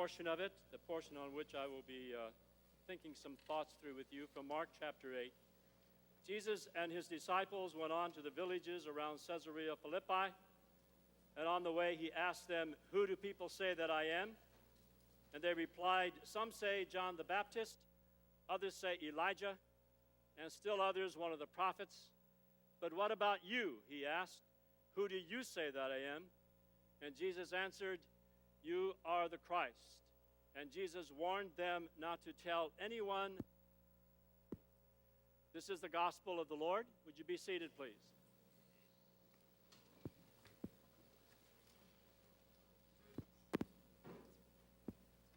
portion of it, the portion on which I will be thinking some thoughts through with you from Mark chapter 8. Jesus and his disciples went on to the villages around Caesarea Philippi, and on the way he asked them, "Who do people say that I am?" And they replied, "Some say John the Baptist, others say Elijah, and still others one of the prophets. But what about you?" he asked. "Who do you say that I am?" And Jesus answered, "You are the Christ." And Jesus warned them not to tell anyone. This is the gospel of the Lord. Would you be seated, please?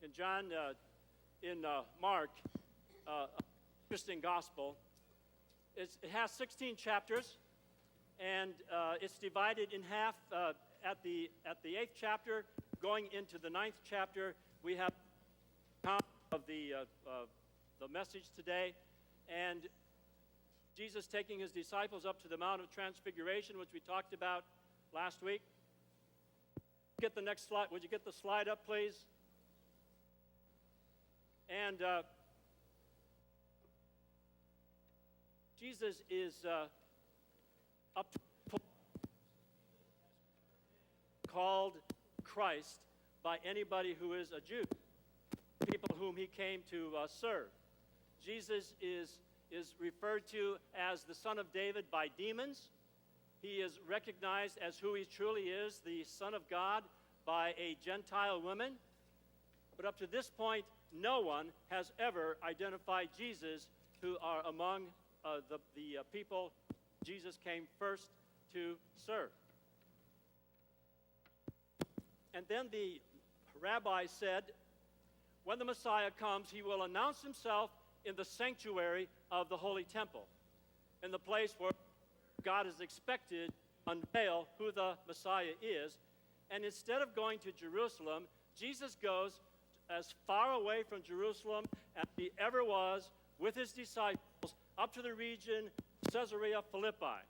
In Mark, interesting gospel. It has 16 chapters, and it's divided in half. At the 8th chapter, going into the 9th chapter, we have of the message today, and Jesus taking his disciples up to the Mount of Transfiguration, which we talked about last week. Get the next slide. Would you get the slide up, please? And Jesus is up to called Christ by anybody who is a Jew, people whom he came to serve. Jesus is referred to as the Son of David by demons. He is recognized as who he truly is, the Son of God, by a Gentile woman. But up to this point, no one has ever identified Jesus who are among the people Jesus came first to serve. And then the rabbi said, when the Messiah comes, he will announce himself in the sanctuary of the Holy Temple, in the place where God is expected to unveil who the Messiah is. And instead of going to Jerusalem, Jesus goes as far away from Jerusalem as he ever was with his disciples up to the region of Caesarea Philippi,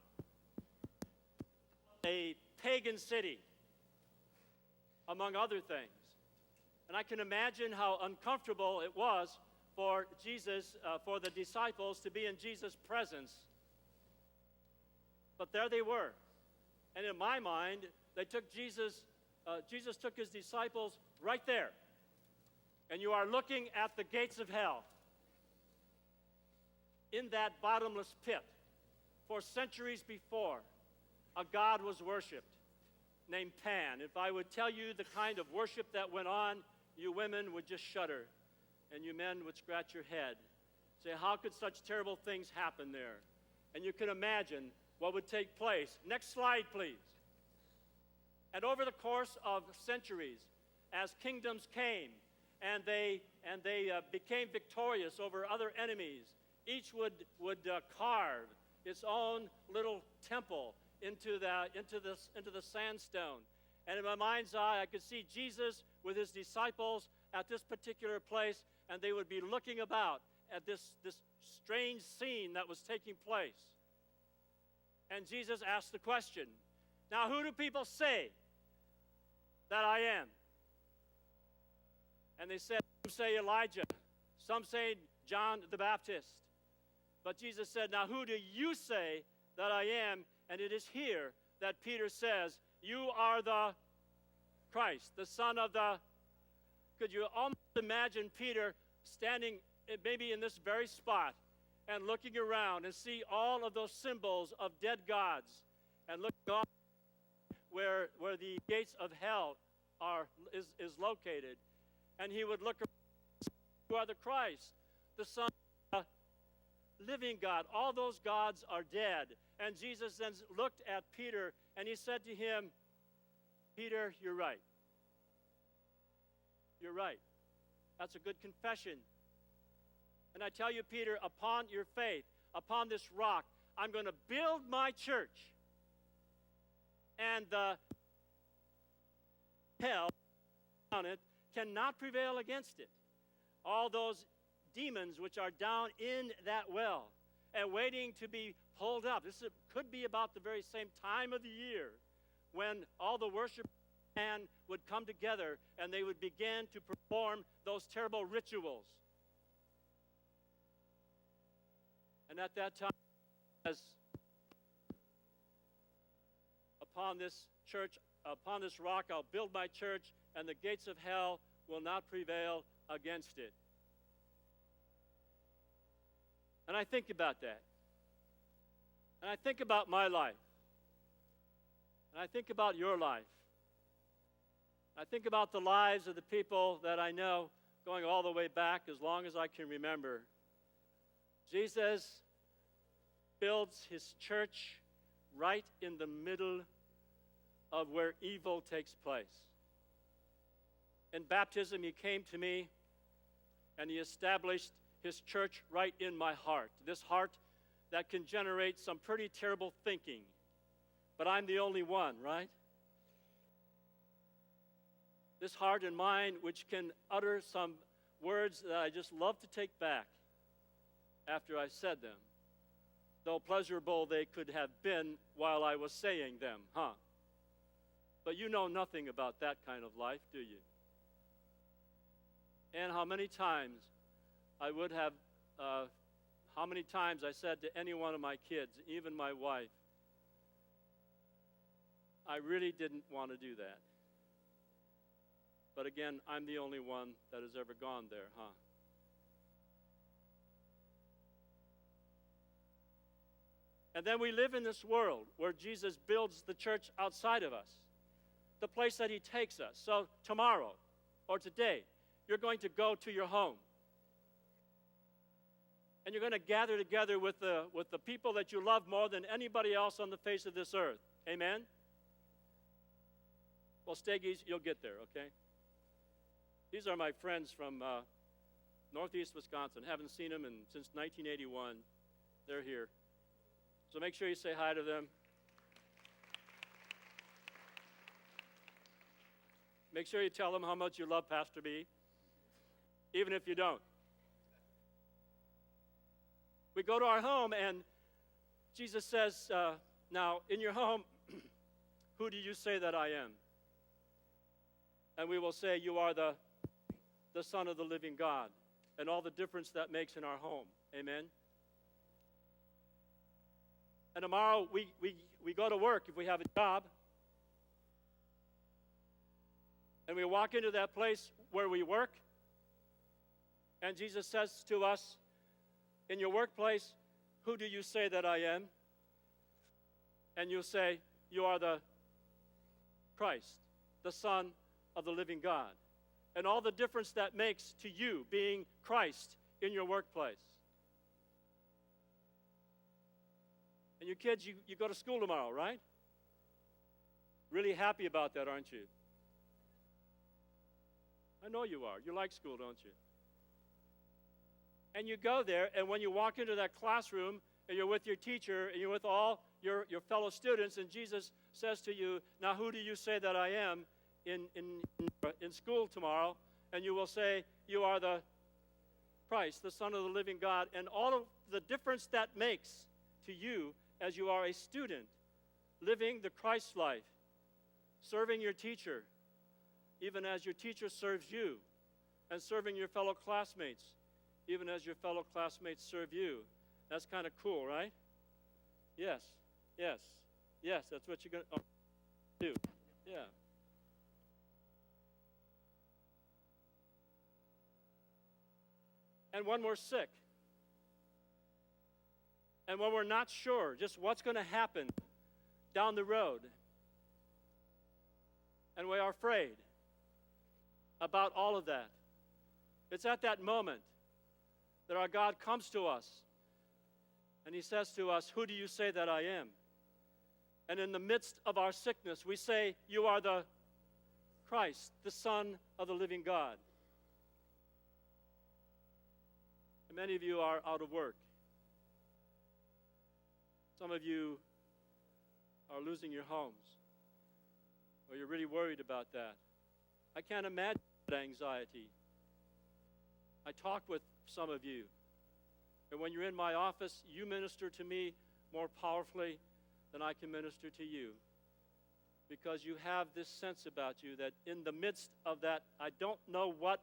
a pagan city, among other things. And I can imagine how uncomfortable it was for Jesus, for the disciples to be in Jesus' presence. But there they were. And in my mind, they took Jesus took his disciples right there. And you are looking at the gates of hell. In that bottomless pit, for centuries before, a god was worshipped named Pan. If I would tell you the kind of worship that went on, you women would just shudder, and you men would scratch your head. Say, how could such terrible things happen there? And you can imagine what would take place. Next slide, please. And over the course of centuries, as kingdoms came, and they became victorious over other enemies, each would carve its own little temple into the sandstone. And in my mind's eye, I could see Jesus with his disciples at this particular place, and they would be looking about at this strange scene that was taking place. And Jesus asked the question, now who do people say that I am? And they said, some say Elijah, some say John the Baptist. But Jesus said, now who do you say that I am? And it is here that Peter says, you are the Christ, the Son of the... Could you almost imagine Peter standing maybe in this very spot and looking around and see all of those symbols of dead gods and look up where the gates of hell is located. And he would look around, you are the Christ, the Son of the living God. All those gods are dead. And Jesus then looked at Peter and he said to him, Peter, you're right. You're right. That's a good confession. And I tell you, Peter, upon your faith, upon this rock, I'm going to build my church. And the hell on it cannot prevail against it. All those demons which are down in that well and waiting to be pulled up. This could be about the very same time of the year when all the worship man would come together and they would begin to perform those terrible rituals. And at that time, as upon this church, upon this rock, I'll build my church, and the gates of hell will not prevail against it. And I think about that. And I think about my life. And I think about your life. I think about the lives of the people that I know going all the way back as long as I can remember. Jesus builds his church right in the middle of where evil takes place. In baptism, he came to me and he established his church right in my heart. This heart that can generate some pretty terrible thinking. But I'm the only one, right? This heart and mind which can utter some words that I just love to take back after I said them, though pleasurable they could have been while I was saying them, huh? But you know nothing about that kind of life, do you? And how many times I would have, how many times I said to any one of my kids, even my wife, I really didn't want to do that. But again, I'm the only one that has ever gone there, huh? And then we live in this world where Jesus builds the church outside of us, the place that he takes us. So tomorrow or today, you're going to go to your home. And you're going to gather together with the people that you love more than anybody else on the face of this earth. Amen? Well, Steggies, you'll get there, okay? These are my friends from northeast Wisconsin. Haven't seen them since 1981. They're here. So make sure you say hi to them. Make sure you tell them how much you love Pastor B, even if you don't. We go to our home, and Jesus says, now, in your home, who do you say that I am? And we will say, you are the Son of the living God, and all the difference that makes in our home. Amen? And tomorrow, we go to work if we have a job, and we walk into that place where we work, and Jesus says to us, in your workplace, who do you say that I am? And you say, you are the Christ, the Son of the living God. And all the difference that makes to you being Christ in your workplace. And you kids, you go to school tomorrow, right? Really happy about that, aren't you? I know you are. You like school, don't you? And you go there, and when you walk into that classroom, and you're with your teacher, and you're with all your fellow students, and Jesus says to you, now who do you say that I am in school tomorrow? And you will say, you are the Christ, the Son of the living God, and all of the difference that makes to you as you are a student, living the Christ life, serving your teacher, even as your teacher serves you, and serving your fellow classmates, even as your fellow classmates serve you. That's kind of cool, right? Yes, yes, yes, that's what you're going to do. Yeah. And when we're sick, and when we're not sure just what's going to happen down the road, and we are afraid about all of that, it's at that moment that our God comes to us and he says to us, who do you say that I am? And in the midst of our sickness, we say, you are the Christ, the Son of the living God. And many of you are out of work. Some of you are losing your homes, or you're really worried about that. I can't imagine that anxiety. I talk with some of you, and when you're in my office, you minister to me more powerfully than I can minister to you. because you have this sense about you that in the midst of that, I don't know what